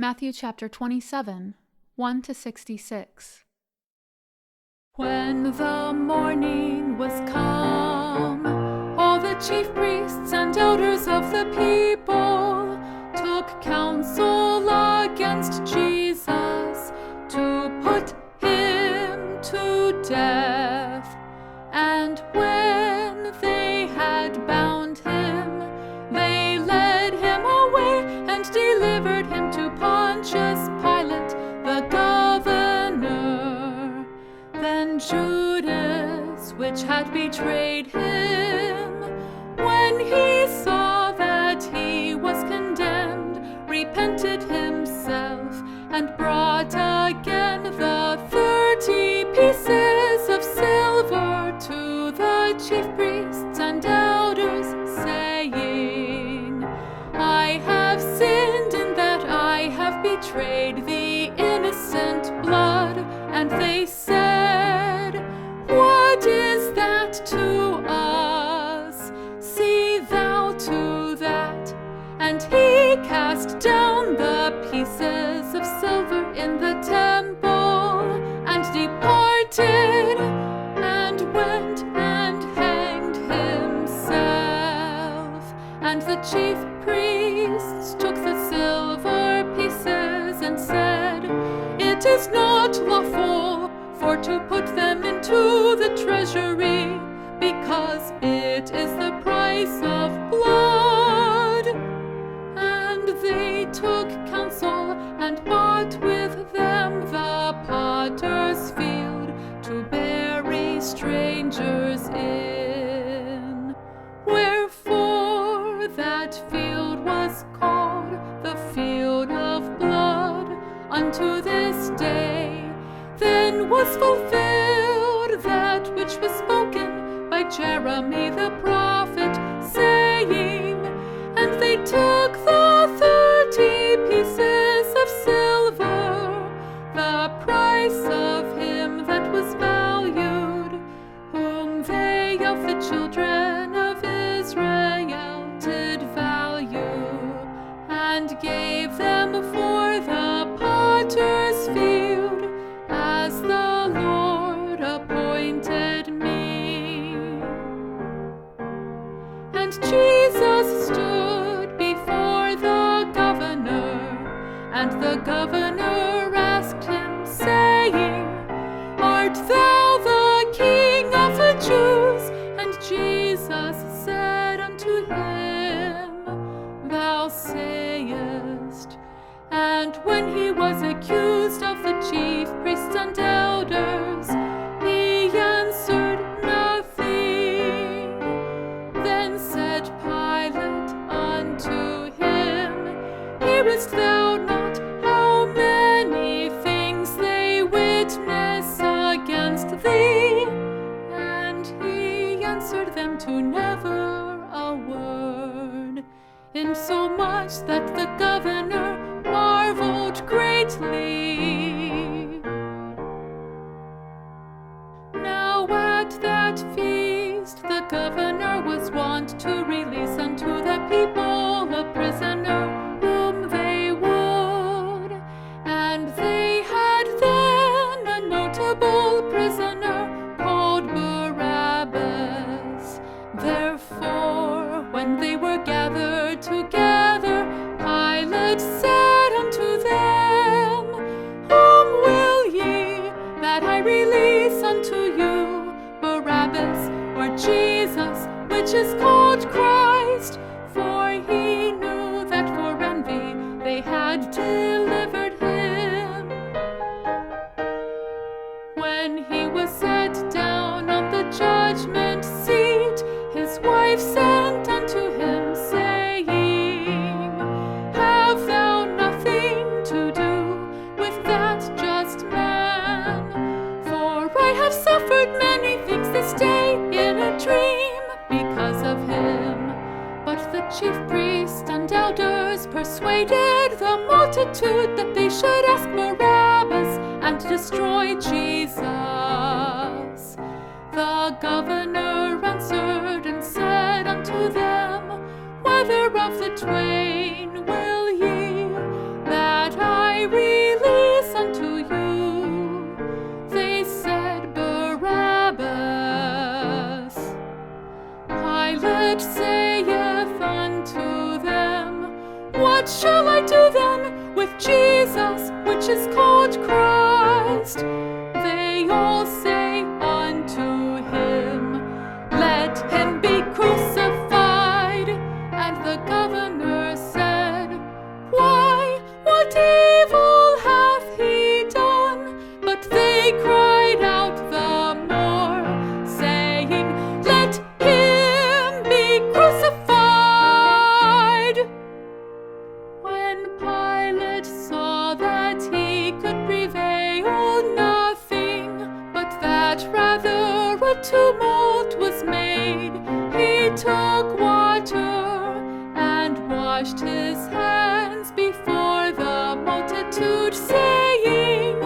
Matthew chapter 27, 1-66. When the morning was come, all the chief priests and elders of the people took counsel against Jesus to put him to death. And when they had bound him, they led him away and delivered him to Pontius Pilate, the governor. Then Judas, which had betrayed him, when he saw that he was condemned, repented himself and brought again the 30 pieces of silver to the chief priests and elders, saying, I have sinned in that I have betrayed the innocent blood. And they said, What is that to us? See thou to that. And he cast down the pieces of silver in the temple and departed, and went and hanged himself. And the chief priests took the silver pieces and said, It is not lawful for to put them into the treasury, because it is the price of blood. And they took counsel and bought with them the potter's field to bury strangers in. Wherefore that field was called the field of blood unto this day. Then was fulfilled that which was spoken by Jeremy the prophet, saying, And they took the 30 pieces of silver, the price of him that was valued, whom they of the children of Israel did value, and gave them for the potter's field, as the Lord appointed me. And Jesus stood before the governor, and the governor asked him, saying, Art thou the King of the Jews? And Jesus said unto him, Thou sayest. And when he was accused of the chief priests and elders, he answered nothing. Then said Pilate unto him, Hearest thou not how many things they witness against thee? And he answered them to never a word, insomuch that the governor marveled greatly. Now at that feast the governor was wont to release unto the people a prisoner whom they would. And they had then a notable prisoner called Barabbas. Therefore, when they were gathered together, Pilate said unto them, Whom will ye that I release unto you, Barabbas or Jesus, which is called Christ? For he knew that for envy they had delivered him. When he was set down on the judgment seat, his wife sent unto him, saying, Have thou nothing to do with that just man? For I have suffered many things this day in a dream because of him. But the chief priests and elders persuaded the multitude that they should ask Barabbas and destroy Jesus. The governor answered and said unto them, Whether of the twain will ye that I What shall I do then with Jesus, which is called Christ? They all say unto him, Let him be crucified. And the governor said, Why, what evil hath he done? But they cried out the more, saying, Let him be crucified. When Pilate saw that he could prevail nothing, but that rather a tumult was made, he took water and washed his hands before the multitude, saying,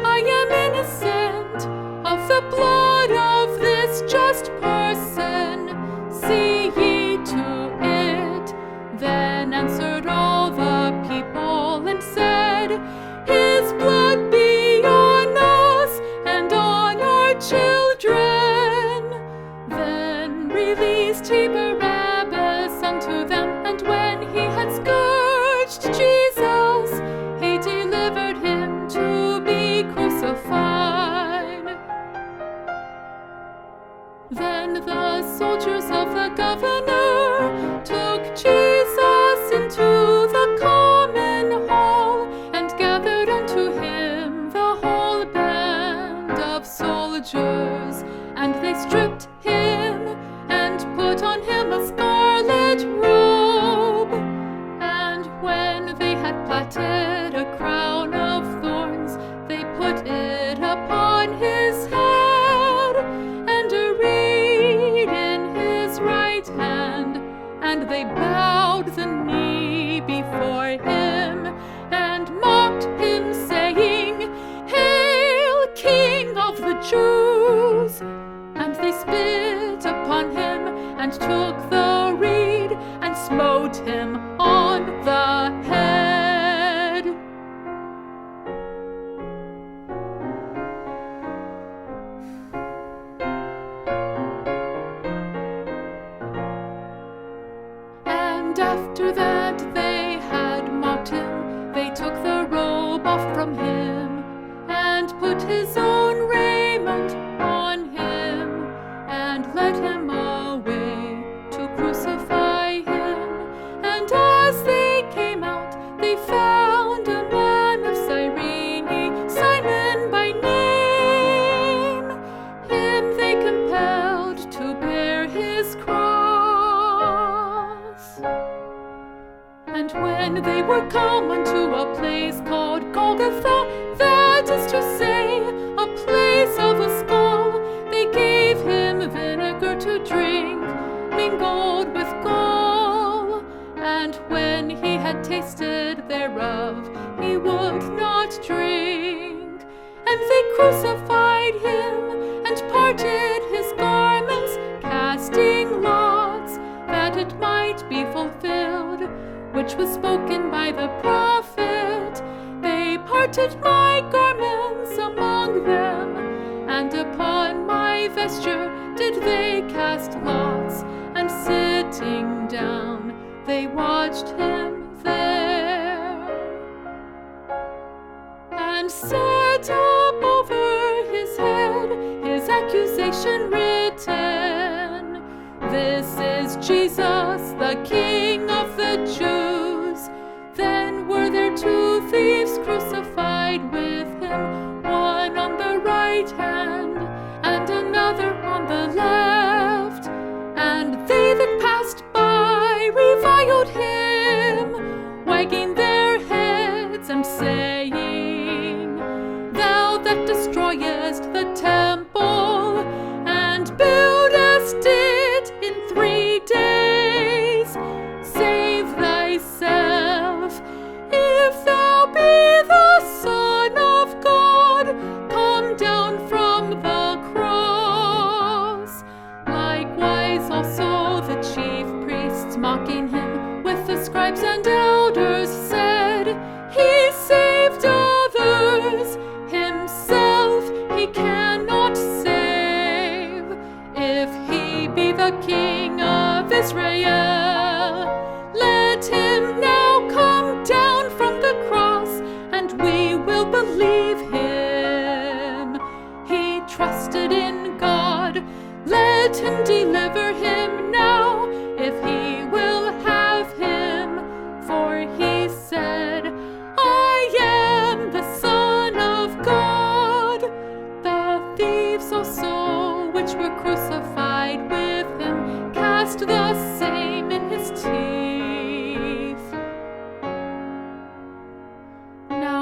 I am innocent of the blood of this just person. See ye to it. Then answered all the people and said, His blood be on us and on our children. Then released he Barabbas unto them, and when he had scourged Jesus, he delivered him to be crucified. Then the soldiers of the governor took Jesus into the common hall, and gathered unto him the whole band of soldiers. And they stripped him, and put on him a scarlet robe. And when they had plaited a crown of thorns, they put it upon his head, and a reed in his right hand. And they bowed the knee before him, and mocked him, saying, Hail, King of the Jews! And they spit upon him, and took the reed, and smote him on the head. And after that they had mocked him, they took the robe off from him, and put his own raiment on him, and led him away to crucify him. And as they came out, they found a man of Cyrene, Simon by name. Him they compelled to bear his cross. And when they were come unto a place called Golgotha, that is to say, a place of a skull, they gave him vinegar to drink, mingled with gall. And when he had tasted thereof, he would not drink. And they crucified him, and parted his garments, casting lots, that it might be fulfilled, which was spoken by the prophet. They parted my garments among them, and upon my vesture did they cast lots, and sitting down they watched him there. And set up over his head his accusation written, This is Jesus, the King of the Jews. Then were there two thieves crucified with him, one on the right hand, and another on the left. And they that passed by reviled him, wagging their heads and saying, Thou that destroyest the temple, and buildest it in 3 days, save thyself. If thou be the Son of God, come down from the cross. Likewise also the chief priests, mocking him with the scribes and elders, said, He saved others, himself he cannot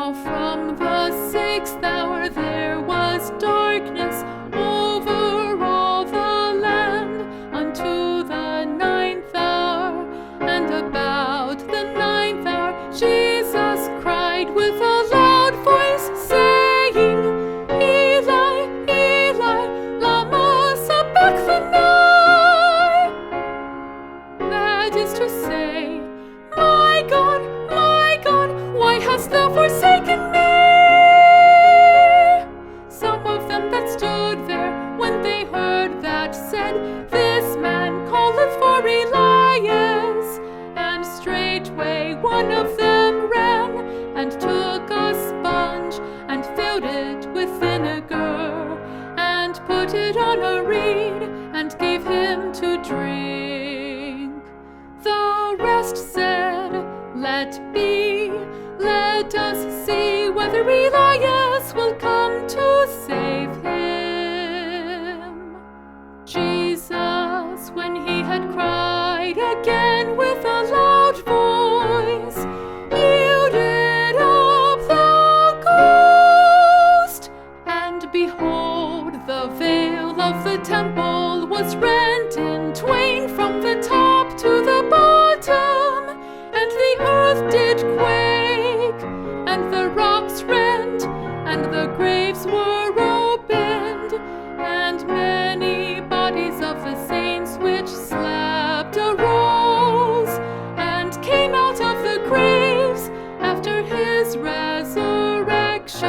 Now from the 6th hour there was darkness over all the land unto the 9th hour. And about the 9th hour Jesus cried with a loud voice, saying, Eli, Eli, lama sabachthani? That is to say, my God, why hast thou forsaken me? Some of them that stood there, when they heard that, said, This man calleth for Elias. And straightway one of them ran, and took a sponge, and filled it with vinegar, and put it on a reed, and gave him to drink. The rest said, Let be, let us see whether Elias will come to save him. Jesus, when he had cried again with a loud voice, yielded up the ghost. And behold, the veil of the temple was rent in twain from the top to the bottom, and the earth did quake, and the rocks rent, and the graves were opened, and many bodies of the saints which slept arose, and came out of the graves after his resurrection,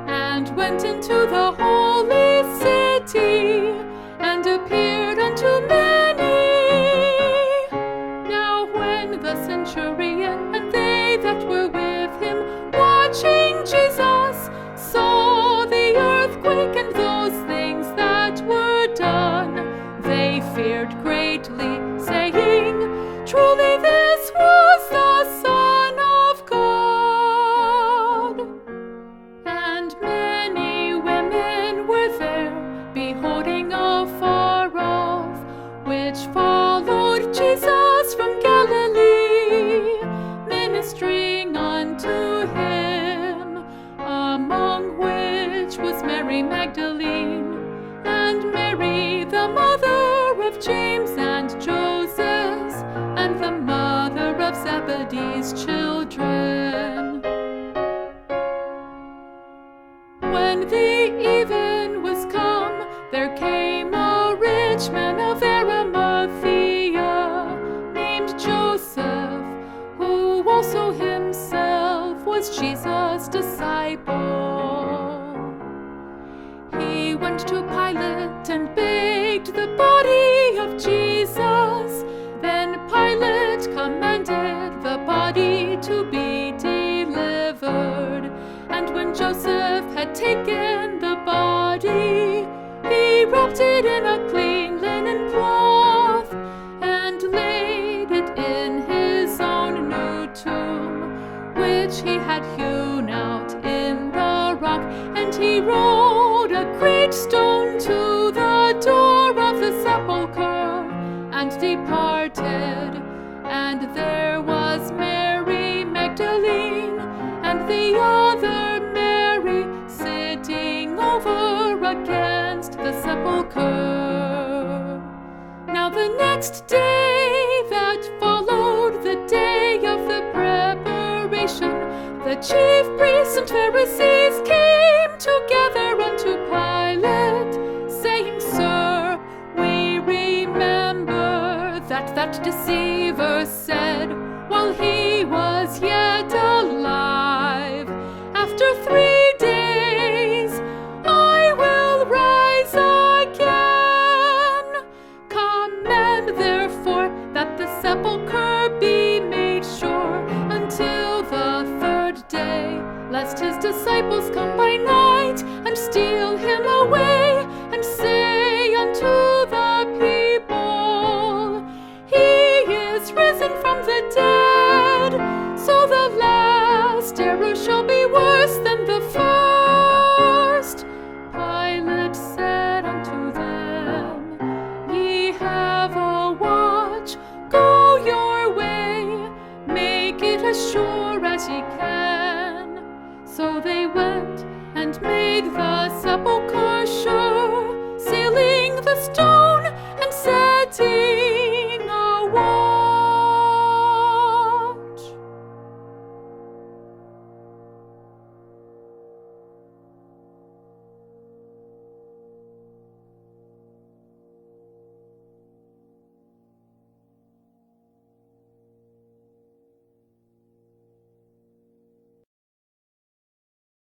and went into the holy city, and appeared unto many. Now when the centurion and they that were with him, watching Jesus, saw the earthquake and those things that were done, they feared greatly, saying, Truly this was the Son of God. And many women were there, beholding afar off, which followed Jesus from Galilee, ministering unto him, among which was Mary Magdalene, and Mary the mother of James and Joseph, and the mother of Zebedee's children. When the even was come, there came a rich man of Arimathea, named Joseph, who also himself was Jesus' disciple. He went to Pilate and begged the body of Jesus. Then Pilate commanded the body to be delivered. And when Joseph had taken the body, he wrapped it in a clean linen cloth, and laid it in his own new tomb, which he had hewn out in the rock. And he rolled a great stone to the door of the sepulchre, and departed. And there was Mary Magdalene, and the other Mary, sitting over against the sepulchre. Now the next day that followed the day of the preparation, the chief priests and Pharisees came together unto Pilate, saying, Sir, we remember that deceiver said, while he was yet alive, After 3 days I will rise again. Command therefore that the sepulchre be made sure until the 3rd day, lest his disciples come by night and steal him away, and say unto the people, He is risen from the dead. So the last error shall be worse than the first. Pilate said unto them, Ye have a watch, go your way, make it as sure as ye can. though they